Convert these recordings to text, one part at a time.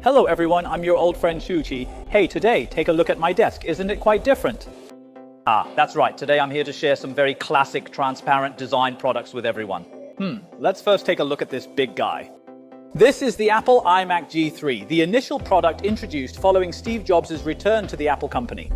Hello everyone, I'm your old friend Shuchi. Hey, today, take a look at my desk. Isn't it quite different? That's right. Today I'm here to share some very classic transparent design products with everyone. Let's first take a look at this big guy. This is the Apple iMac G3, the initial product introduced following Steve Jobs' return to the Apple company.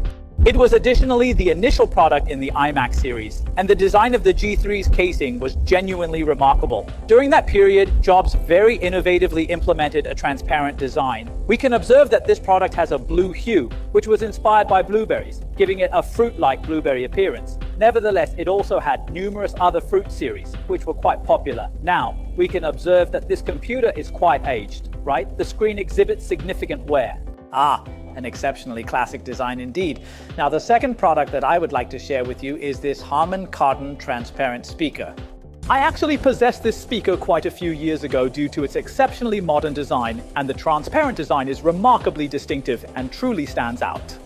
It was additionally the initial product in the iMac series, and the design of the G3's casing was genuinely remarkable. During that period, Jobs very innovatively implemented a transparent design. We can observe that this product has a blue hue, which was inspired by blueberries, giving it a fruit-like blueberry appearance. Nevertheless, it also had numerous other fruit series, which were quite popular. Now, we can observe that this computer is quite aged, right? The screen exhibits significant wear. An exceptionally classic design indeed. Now, the second product that I would like to share with you is this Harman Kardon transparent speaker. I actually possessed this speaker quite a few years ago due to its exceptionally modern design, and the transparent design is remarkably distinctive and truly stands out.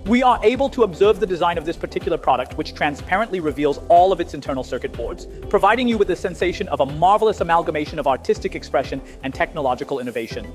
We are able to observe the design of this particular product, which transparently reveals all of its internal circuit boards, providing you with the sensation of a marvelous amalgamation of artistic expression and technological innovation.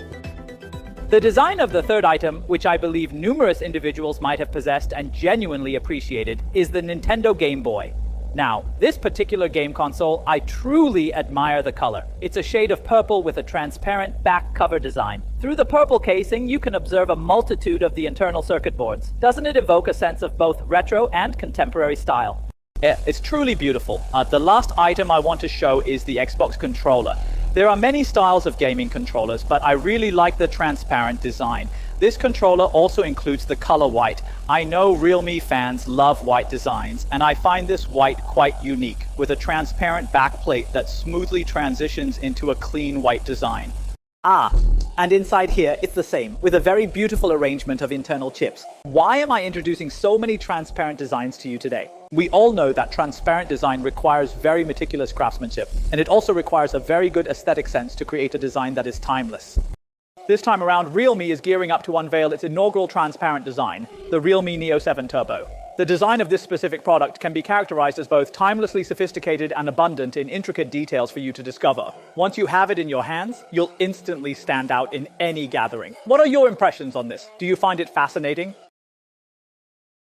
The design of the third item, which I believe numerous individuals might have possessed and genuinely appreciated, is the Nintendo Game Boy. Now, this particular game console, I truly admire the color. It's a shade of purple with a transparent back cover design. Through the purple casing, you can observe a multitude of the internal circuit boards. Doesn't it evoke a sense of both retro and contemporary style? Yeah, it's truly beautiful. The last item I want to show is the Xbox controller. There are many styles of gaming controllers, but I really like the transparent design. This controller also includes the color white. I know Realme fans love white designs, and I find this white quite unique, with a transparent backplate that smoothly transitions into a clean white design. And inside here, it's the same, with a very beautiful arrangement of internal chips. Why am I introducing so many transparent designs to you today? We all know that transparent design requires very meticulous craftsmanship, and it also requires a very good aesthetic sense to create a design that is timeless. This time around, Realme is gearing up to unveil its inaugural transparent design, the Realme Neo 7 Turbo. The design of this specific product can be characterized as both timelessly sophisticated and abundant in intricate details for you to discover. Once you have it in your hands, you'll instantly stand out in any gathering. What are your impressions on this? Do you find it fascinating?